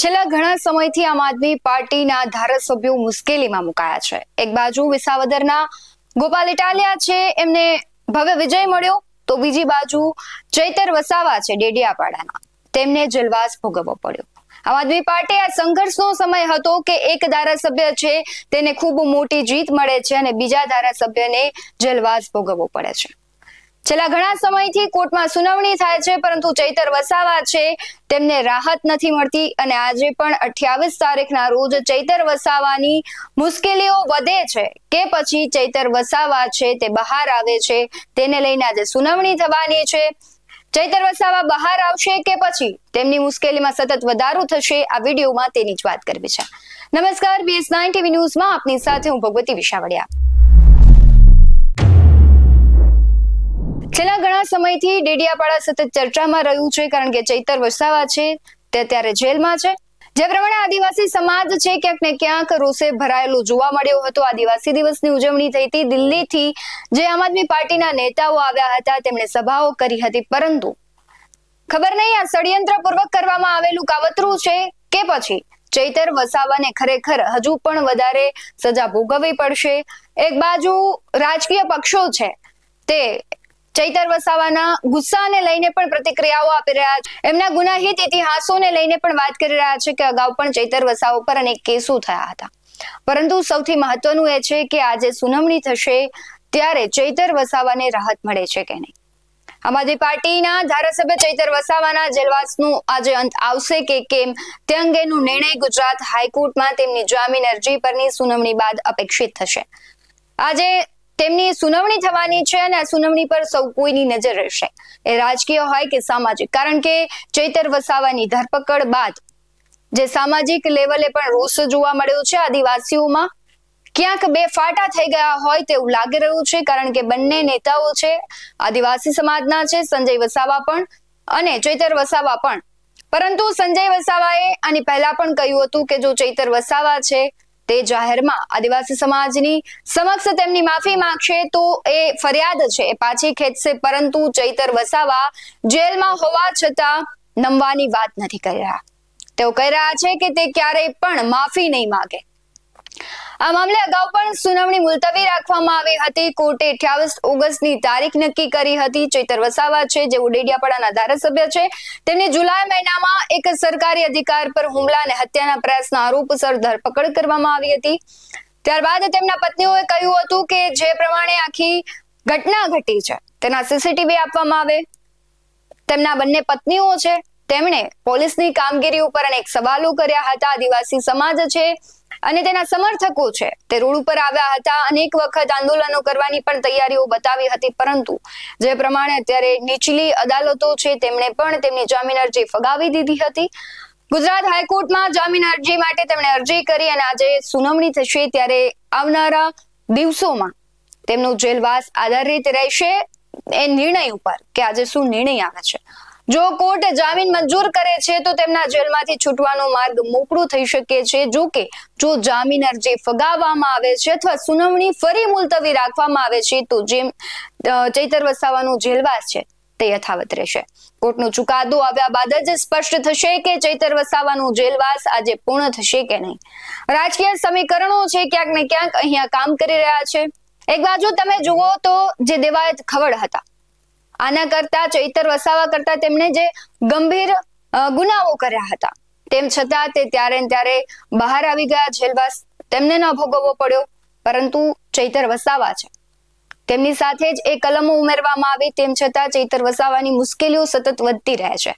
છેલ્લા ઘણા સમયથી આમ આદમી પાર્ટીના ધારાસભ્યો મુશ્કેલીમાં મુકાયા છે। એક બાજુ વિસાવદરના ગોપાલ ઇટાલિયા છે, એમને ભવ્ય વિજય મળ્યો, તો બીજી બાજુ ચૈતર વસાવા છે ડેડિયાપાડાના, તેમને જેલવાસ ભોગવવો પડ્યો। આમ આદમી પાર્ટી આ સંઘર્ષનો સમય હતો કે એક ધારાસભ્ય છે તેને ખૂબ મોટી જીત મળે છે અને બીજા ધારાસભ્યને જેલવાસ ભોગવવો પડે છે। છેલ્લા ઘણા સમયથી કોર્ટમાં સુનાવણી થાય છે, પરંતુ ચૈતર વસાવા છે તેમને રાહત નથી મળતી અને આજે પણ 28 તારીખના રોજ ચૈતર વસાવાની મુશ્કેલીઓ વધે છે કે પછી ચૈતર વસાવા છે તે બહાર આવે છે, તેને લઈને આજે સુનાવણી થવાની છે। ચૈતર વસાવા બહાર આવશે કે પછી તેમની મુશ્કેલીમાં સતત વધારો થશે, આ વિડીયોમાં તેની જ વાત કરવી છે। નમસ્કાર, BS9 TV ન્યૂઝમાં આપની સાથે હું ભગવતી વિસાવડિયા। છેલ્લા ઘણા સમયથી ડેડિયાપાડા સતત ચર્ચામાં રહ્યું છે, કારણ કે ચૈતર વસાવા છે તે અત્યારે જેલમાં છે। જે પ્રમાણે આદિવાસી સમાજ છે ક્યાંક ને ક્યાંક રોષે ભરાયેલો જોવા મળ્યો હતો। આદિવાસી દિવસની ઉજવણી થઈ હતી, દિલ્હીથી જે આમ આદમી પાર્ટીના નેતાઓ આવ્યા હતા તેમણે સભાઓ કરી હતી, પરંતુ ખબર નહીં આ ષડયંત્રપૂર્વક કરવામાં આવેલું કાવતરું છે કે પછી ચૈતર વસાવાને ખરેખર હજુ પણ વધારે સજા ભોગવવી પડશે। એક બાજુ રાજકીય પક્ષો છે તે ચૈતર વસાવાના ગુસ્સાને લઈને પણ પ્રતિક્રિયાઓ આપી રહ્યા છે, એમના ગુનાહિત ઇતિહાસોને લઈને પણ વાત કરી રહ્યા છે કે અગાઉ પણ ચૈતર વસાવા પર અનેક કેસો થયા હતા, પરંતુ સૌથી મહત્વનું એ છે કે આજે સુનાવણી થશે ત્યારે ચૈતર વસાવાને રાહત મળે છે કે નહીં। આમ આદમી પાર્ટીના ધારાસભ્ય ચૈતર વસાવાના જેલવાસનો આજે અંત આવશે કે કેમ તે અંગેનું નિર્ણય ગુજરાત હાઈકોર્ટમાં તેમની જામીન અરજી પરની સુનાવણી બાદ અપેક્ષિત થશે। આજે તેમની સુનાવણી થવાની છે અને આ સુનાવણી પર સૌ કોઈની નજર રહેશે, એ રાજકીય હોય કે સામાજિક, કારણ કે ચૈતર વસાવાની ધરપકડ બાદ જે સામાજિક લેવલે પણ રોષ જોવા મળ્યો છે, આદિવાસીઓમાં ક્યાંક બે ફાટા થઈ ગયા હોય તેવું લાગી રહ્યું છે, કારણ કે બંને નેતાઓ છે આદિવાસી સમાજના છે, સંજય વસાવા પણ અને ચૈતર વસાવા પણ। પરંતુ સંજય વસાવાએ આની પહેલા પણ કહ્યું હતું કે જો ચૈતર વસાવા છે તે જાહેરમાં આદિવાસી સમાજની સમક્ષ તેમની માફી માંગશે તો એ ફરિયાદ છે એ પાછી ખેંચશે, પરંતુ ચૈતર વસાવા જેલમાં હોવા છતાં નમવાની વાત નથી કરી રહ્યા। તેઓ કહી રહ્યા છે કે તે ક્યારેય પણ માફી નહીં માંગે। આ મામલે અગાઉ પણ સુનાવણી મુલતવી રાખવામાં આવી હતી। કોર્ટે 28 ઓગસ્ટની તારીખ નક્કી કરી હતી। ચૈતર વસાવા છે જેઓ ડેડિયાપાડાના ધારાસભ્ય છે, તેમની જુલાઈ મહિનામાં એક સરકારી અધિકાર પર હુમલા અને હત્યાના પ્રયાસના આરોપસર ધરપકડ કરવામાં આવી હતી। ત્યારબાદ તેમના પત્નીઓએ કહ્યું હતું કે જે પ્રમાણે આખી ઘટના ઘટી છે તેના સીસીટીવી આપવામાં આવે। તેમના બંને પત્નીઓ છે તેમણે પોલીસની કામગીરી ઉપર અનેક સવાલો કર્યા હતા। આદિવાસી સમાજ છે અને તેના સમર્થકો છે તે રોડ ઉપર આવ્યા હતા, અનેક વખત આંદોલનો કરવાની પણ તૈયારીઓ બતાવી હતી, પરંતુ જે પ્રમાણે અત્યારે નીચલી અદાલતો છે તેમણે પણ તેમની જામીન અરજી ફગાવી દીધી હતી। ગુજરાત હાઈકોર્ટમાં જામીન અરજી માટે તેમણે અરજી કરી અને આજે સુનાવણી થશે ત્યારે આવનારા દિવસોમાં તેમનો જેલવાસ આધારિત રહેશે એ નિર્ણય ઉપર કે આજે શું નિર્ણય આવે છે। જો કોર્ટ જામીન મંજૂર કરે છે તો તેમના જેલમાંથી છૂટવાનો માર્ગ મોકળો થઈ શકે છે। જો કે જો જામીન અરજી ફગાવવામાં આવે છે અથવા સુનાવણી ફરી મુલતવી રાખવામાં આવે છે તો જેમ ચૈતર વસાવાનો જેલવાસ છે તે યથાવત રહેશે। કોર્ટનો ચુકાદો આવ્યા બાદ જ સ્પષ્ટ થશે કે ચૈતર વસાવાનો જેલવાસ આજે પૂર્ણ થશે કે નહીં। રાજકીય સમીકરણો છે ક્યાંક ને ક્યાંક અહીંયા કામ કરી રહ્યા છે। એક બાજુ તમે જુઓ તો જે દેવાયત ખવડ હતા, આના કરતા ચૈતર વસાવા કરતા તેમણે જે ગંભીર ગુનાઓ કર્યા હતા, તેમ છતાં તે ત્યારે બહાર આવી ગયા, જેલવાસ તેમને ન ભોગવવો પડ્યો, પરંતુ ચૈતર વસાવા છે તેમની સાથે જ એ કલમો ઉમેરવામાં આવી, તેમ છતાં ચૈતર વસાવાની મુશ્કેલીઓ સતત વધતી રહે છે।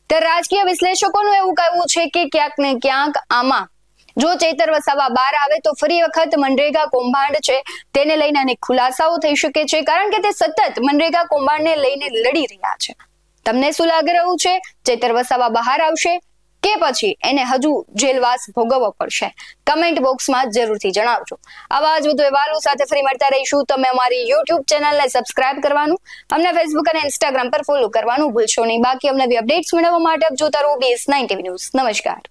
ત્યારે રાજકીય વિશ્લેષકોનું એવું કહેવું છે કે ક્યાંક ને ક્યાંક આમાં જો ચૈતર વસાવા બહાર આવે તો ફરી વખત મનરેગા કૌભાંડ છે તેને લઈને અનેક ખુલાસાઓ થઈ શકે છે, કારણ કે તે સતત મનરેગા કૌભાંડને લઈને લડી રહ્યા છે। તમને શું લાગી રહ્યું છે? ચૈતર વસાવા બહાર આવશે કે પછી એને હજુ જેલવાસ ભોગવવો પડશે? કમેન્ટ બોક્સમાં જરૂરથી જણાવજો। આવા જ વધુ અહેવાલો સાથે ફરી મળતા રહીશું। તમે અમારી YouTube ચેનલને સબસ્ક્રાઇબ કરવાનું, અમને Facebook અને Instagram પર ફોલો કરવાનું ભૂલશો નહીં। બાકી અમને અપડેટ્સ મેળવવા માટે આપ જોતા રહો BS9 TV ન્યૂઝ। નમસ્કાર।